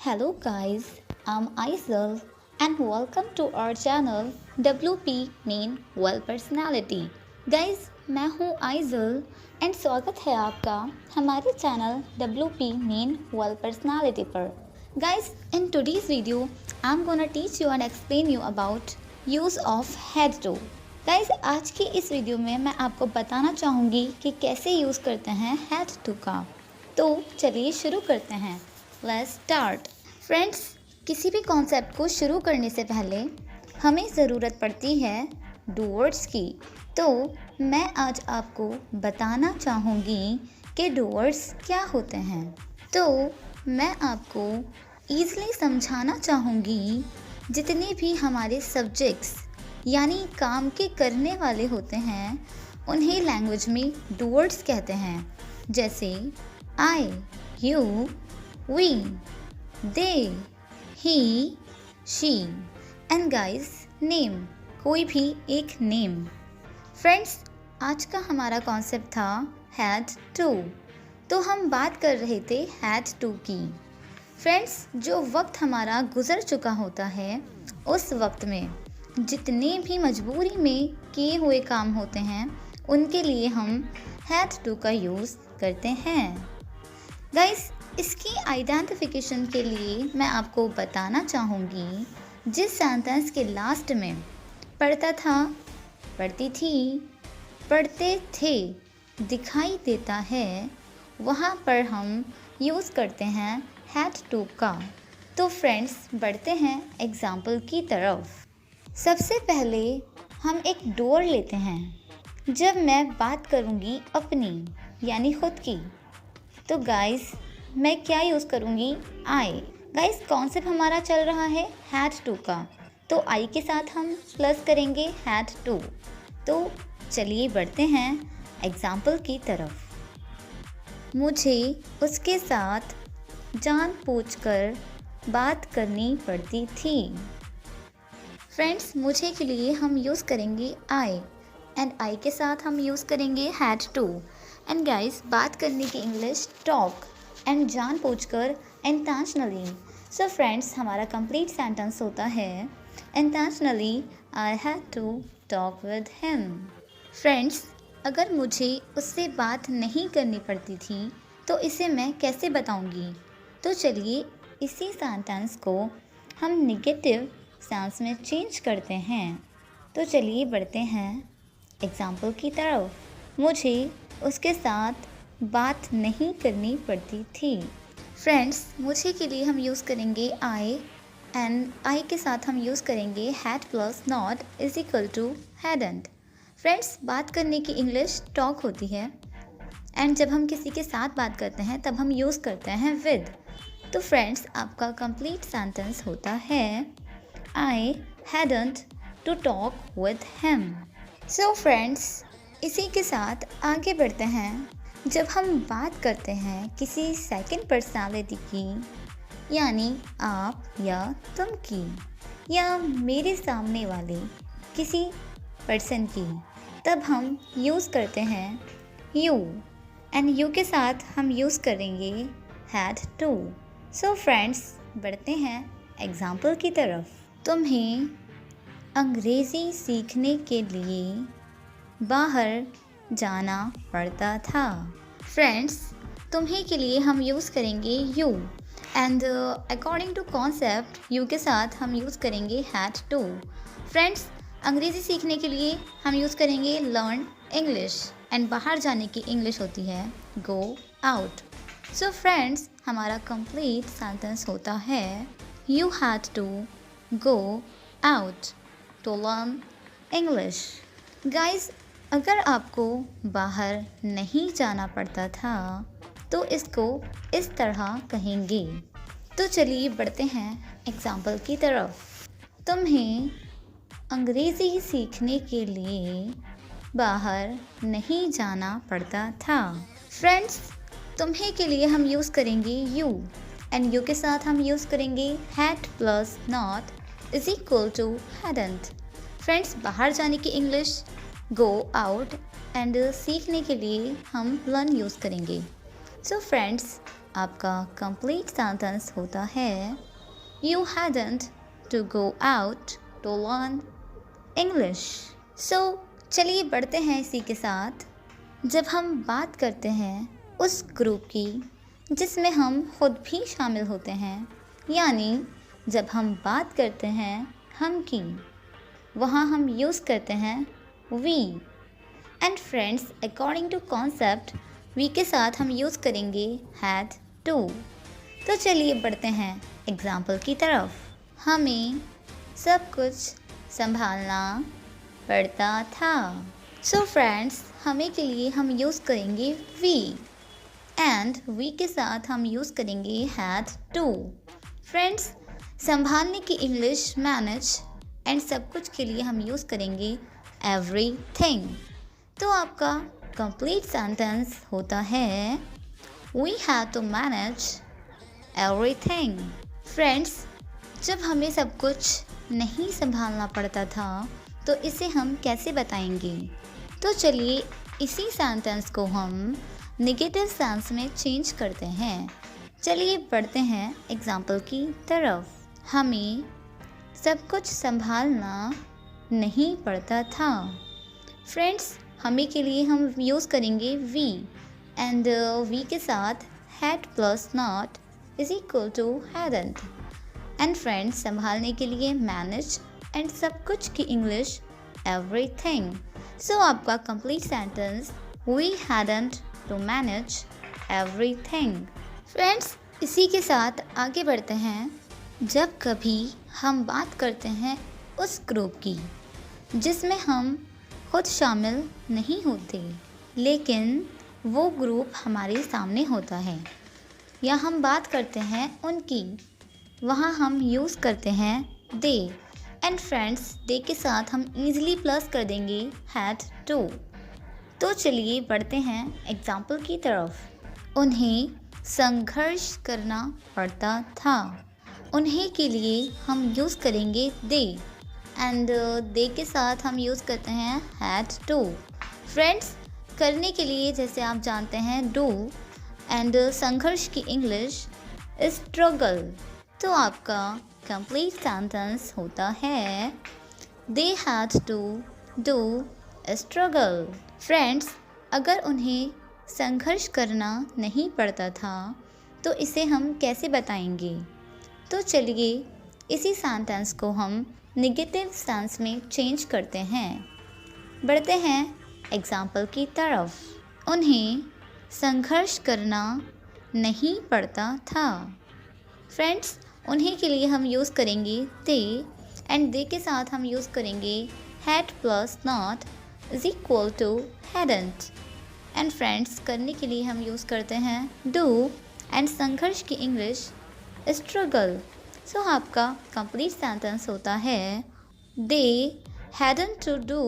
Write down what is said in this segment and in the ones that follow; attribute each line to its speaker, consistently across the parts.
Speaker 1: Hello guys, I'm Aisel and welcome to our channel WP Main Well Personality. Guys, मैं हूँ Aizawl and स्वागत है आपका हमारे channel WP Main Well Personality पर. Guys, in today's video, I'm gonna teach you and explain you about use of had to. Guys आज की इस वीडियो में मैं आपको बताना चाहूँगी कि कैसे यूज़ करते हैं had to का. तो चलिए शुरू करते हैं. Let's start. फ्रेंड्स, किसी भी कॉन्सेप्ट को शुरू करने से पहले हमें ज़रूरत पड़ती है डू वर्ड्स की. तो मैं आज आपको बताना चाहूँगी कि डू वर्ड्स क्या होते हैं. तो मैं आपको ईज़िली समझाना चाहूँगी जितने भी हमारे सब्जेक्ट्स यानी काम के करने वाले होते हैं उन्हें लैंग्वेज में डू वर्ड्स कहते हैं. जैसे I, you, we, they, he, she and guys name, कोई भी एक नेम. फ्रेंड्स, आज का हमारा कॉन्सेप्ट था had to. तो हम बात कर रहे थे had to की. फ्रेंड्स, जो वक्त हमारा गुजर चुका होता है उस वक्त में जितने भी मजबूरी में किए हुए काम होते हैं उनके लिए हम had to का यूज़ करते हैं. गाइस, इसकी आइडेंटिफिकेशन के लिए मैं आपको बताना चाहूँगी जिस सेंटेंस के लास्ट में पढ़ता था, पढ़ती थी, पढ़ते थे, दिखाई देता है, वहाँ पर हम यूज़ करते हैं had to का. तो फ्रेंड्स, बढ़ते हैं एग्जाम्पल की तरफ. सबसे पहले हम एक डोर लेते हैं. जब मैं बात करूँगी अपनी यानी खुद की तो गाइस मैं क्या यूज़ करूँगी? आई. गाइस, कॉन्सेप्ट हमारा चल रहा है had to का. तो आई के साथ हम प्लस करेंगे had to. तो चलिए बढ़ते हैं एग्जाम्पल की तरफ. मुझे उसके साथ जानबूझकर बात करनी पड़ती थी. फ्रेंड्स, मुझे के लिए हम यूज़ करेंगे आई एंड आई के साथ हम यूज़ करेंगे had to. एंड गाइस, बात करने की इंग्लिश टॉक एंड जानबूझकर इंटेंशनली. सो फ्रेंड्स, हमारा कंप्लीट सेंटेंस होता है intentionally I had to talk with him. Friends, अगर मुझे उससे बात नहीं करनी पड़ती थी तो इसे मैं कैसे बताऊंगी? तो चलिए इसी सेंटेंस को हम नेगेटिव सेंस में चेंज करते हैं. तो चलिए बढ़ते हैं एग्जाम्पल की तरफ. मुझे उसके साथ बात नहीं करनी पड़ती थी. फ्रेंड्स, मुझे के लिए हम यूज़ करेंगे आई एंड आई के साथ हम यूज़ करेंगे had plus not is equal to hadn't. Friends, बात करने की इंग्लिश टॉक होती है एंड जब हम किसी के साथ बात करते हैं तब हम यूज़ करते हैं विद. तो फ्रेंड्स, आपका कंप्लीट सेंटेंस होता है I hadn't to talk with him. So friends, इसी के साथ आगे बढ़ते हैं. जब हम बात करते हैं किसी सेकंड पर्सनालिटी की यानी आप या तुम की या मेरे सामने वाले किसी पर्सन की, तब हम यूज़ करते हैं यू एंड यू के साथ हम यूज़ करेंगे had to. सो फ्रेंड्स, बढ़ते हैं एग्जाम्पल की तरफ. तुम्हें अंग्रेज़ी सीखने के लिए बाहर जाना पड़ता था. फ्रेंड्स, तुम्हें के लिए हम यूज़ करेंगे you and according to concept you के साथ हम यूज़ करेंगे had to. फ्रेंड्स, अंग्रेज़ी सीखने के लिए हम यूज़ करेंगे लर्न इंग्लिश एंड बाहर जाने की इंग्लिश होती है गो आउट. सो फ्रेंड्स, हमारा कंप्लीट सेंटेंस होता है you had to go out to learn English. Guys, अगर आपको बाहर नहीं जाना पड़ता था तो इसको इस तरह कहेंगे. तो चलिए बढ़ते हैं एग्जाम्पल की तरफ. तुम्हें अंग्रेज़ी सीखने के लिए बाहर नहीं जाना पड़ता था. फ्रेंड्स, तुम्हें के लिए हम यूज़ करेंगे यू एंड यू के साथ हम यूज़ करेंगे had plus not is equal to hadn't. Friends, बाहर जाने की इंग्लिश गो आउट एंड सीखने के लिए हम लर्न यूज़ करेंगे. सो फ्रेंड्स, आपका कंप्लीट सेंटेंस होता है You hadn't to go out to learn English. So, चलिए बढ़ते हैं इसी के साथ। जब हम बात करते हैं उस ग्रुप की जिसमें हम खुद भी शामिल होते हैं, यानी जब हम बात करते हैं हम की, वहाँ हम यूज़ करते हैं we. And friends, according to concept we के साथ हम यूज़ करेंगे had to. तो चलिए बढ़ते हैं एग्ज़ाम्पल की तरफ। हमें सब कुछ संभालना पड़ता था। सो फ्रेंड्स, हमें के लिए हम यूज़ करेंगे we एंड we के साथ हम यूज़ करेंगे had to. फ्रेंड्स, संभालने की इंग्लिश मैनेज एंड सब कुछ के लिए हम यूज़ करेंगे everything. तो आपका कंप्लीट सेंटेंस होता है We had to manage everything. Friends, जब हमें सब कुछ नहीं संभालना पड़ता था तो इसे हम कैसे बताएंगे? तो चलिए इसी सेंटेंस को हम नेगेटिव सेंस में चेंज करते हैं। चलिए बढ़ते हैं एग्जाम्पल की तरफ। हमें सब कुछ संभालना नहीं पड़ता था। फ्रेंड्स, हमें के लिए हम यूज़ करेंगे we एंड we के साथ had plus not is equal to hadn't. And friends, संभालने के लिए मैनेज एंड सब कुछ की इंग्लिश everything. सो आपका complete sentence we hadn't to manage everything. Friends, इसी के साथ आगे बढ़ते हैं। जब कभी हम बात करते हैं उस ग्रुप की जिसमें हम खुद शामिल नहीं होते, लेकिन वो ग्रुप हमारे सामने होता है, या हम बात करते हैं उनकी, वहाँ हम यूज़ करते हैं दे. एंड फ्रेंड्स, दे के साथ हम इजीली प्लस कर देंगे had to. तो चलिए बढ़ते हैं एग्जाम्पल की तरफ। उन्हें संघर्ष करना पड़ता था। उन्हें के लिए हम यूज़ करेंगे दे एंड दे के साथ हम यूज़ करते हैं had to. फ्रेंड्स, करने के लिए जैसे आप जानते हैं do एंड संघर्ष की इंग्लिश struggle. तो आपका कंप्लीट सेंटेंस होता है they had to do struggle. Friends, अगर उन्हें संघर्ष करना नहीं पड़ता था तो इसे हम कैसे बताएंगे? तो चलिए इसी सेंटेंस को हम नेगेटिव सेंस में चेंज करते हैं। बढ़ते हैं एग्जाम्पल की तरफ। उन्हें संघर्ष करना नहीं पड़ता था। फ्रेंड्स, उन्हें के लिए हम यूज़ करेंगे दे एंड दे के साथ हम यूज़ करेंगे had plus not is equal to hadn't. And friends, करने के लिए हम यूज़ करते हैं do एंड संघर्ष की इंग्लिश struggle. सो आपका कंप्लीट सेंटेंस होता है they hadn't to do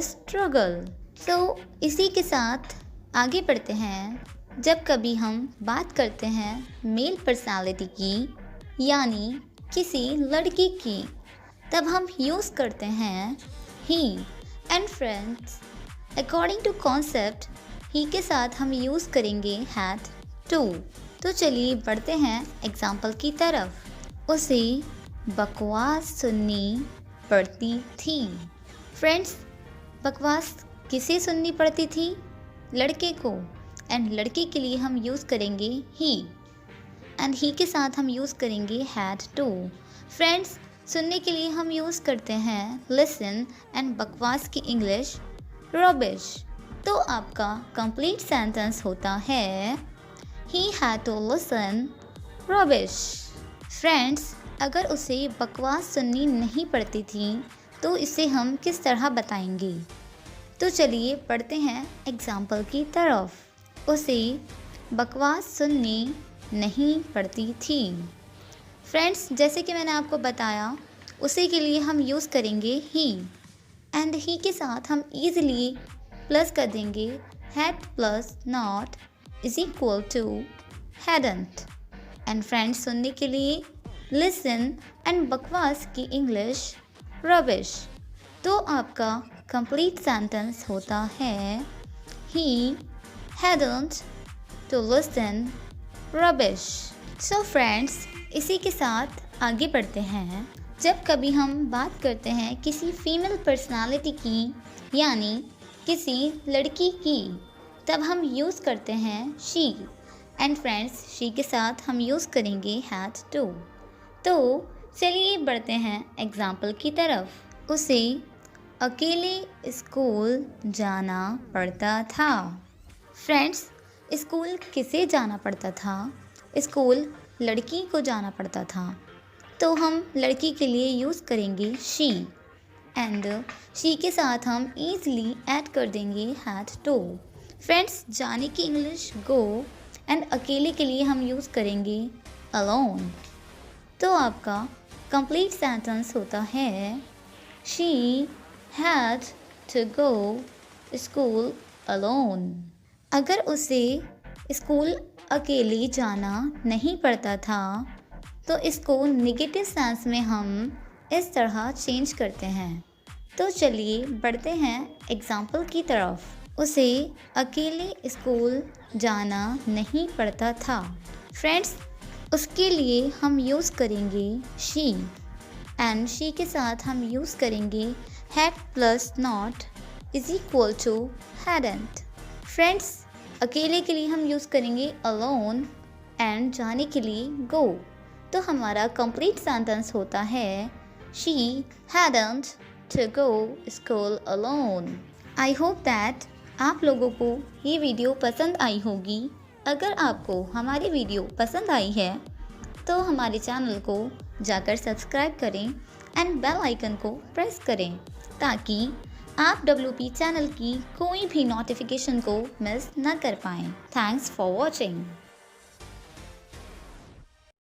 Speaker 1: struggle. सो इसी के साथ आगे बढ़ते हैं। जब कभी हम बात करते हैं मेल पर्सनालिटी की, यानी किसी लड़की की, तब हम यूज़ करते हैं he. And friends, according to concept ही के साथ हम यूज़ करेंगे had to. तो चलिए बढ़ते हैं एग्जाम्पल की तरफ। उसे बकवास सुननी पड़ती थी। फ्रेंड्स, बकवास किसे सुननी पड़ती थी? लड़के को. एंड लड़के के लिए हम यूज़ करेंगे he एंड he के साथ हम यूज़ करेंगे had to. फ्रेंड्स, सुनने के लिए हम यूज़ करते हैं listen एंड बकवास की इंग्लिश rubbish. तो आपका कंप्लीट सेंटेंस होता है he had to listen rubbish. Friends, अगर उसे बकवास सुननी नहीं पड़ती थी तो इसे हम किस तरह बताएंगे? तो चलिए पढ़ते हैं एग्जाम्पल की तरफ। उसे बकवास सुननी नहीं पड़ती थी। फ्रेंड्स, जैसे कि मैंने आपको बताया, उसे के लिए हम यूज़ करेंगे he एंड he के साथ हम ईज़िली प्लस कर देंगे had plus not is equal to hadn't. And friends, सुनने के लिए listen एंड बकवास की इंग्लिश rubbish. तो आपका कंप्लीट सेंटेंस होता है he hadn't to listen rubbish. So friends, इसी के साथ आगे बढ़ते हैं। जब कभी हम बात करते हैं किसी फीमेल पर्सनालिटी की यानी किसी लड़की की, तब हम यूज़ करते हैं she. एंड फ्रेंड्स, she के साथ हम यूज़ करेंगे had to. तो चलिए बढ़ते हैं एग्जाम्पल की तरफ। उसे अकेले स्कूल जाना पड़ता था। फ्रेंड्स, स्कूल किसे जाना पड़ता था? स्कूल लड़की को जाना पड़ता था, तो हम लड़की के लिए यूज़ करेंगे she. एंड she के साथ हम ईज़िली ऐड कर देंगे had to. फ्रेंड्स, जाने की इंग्लिश go एंड अकेले के लिए हम यूज़ करेंगे alone. तो आपका कंप्लीट सेंटेंस होता है she had to go school alone. अगर उसे स्कूल अकेले जाना नहीं पड़ता था, तो इसको नेगेटिव सेंस में हम इस तरह चेंज करते हैं। तो चलिए बढ़ते हैं एग्जाम्पल की तरफ। उसे अकेले स्कूल जाना नहीं पड़ता था। फ्रेंड्स, उसके लिए हम यूज़ करेंगे she. एंड she के साथ हम यूज़ करेंगे had plus not is equal to hadn't. Friends, अकेले के लिए हम यूज़ करेंगे alone एंड जाने के लिए go. तो हमारा कंप्लीट सेंटेंस होता है she hadn't to go school alone. I hope that आप लोगों को ये वीडियो पसंद आई होगी। अगर आपको हमारी वीडियो पसंद आई है तो हमारे चैनल को जाकर सब्सक्राइब करें एंड बेल आइकन को प्रेस करें ताकि आप WP चैनल की कोई भी नोटिफिकेशन को मिस न कर पाएँ। Thanks for watching.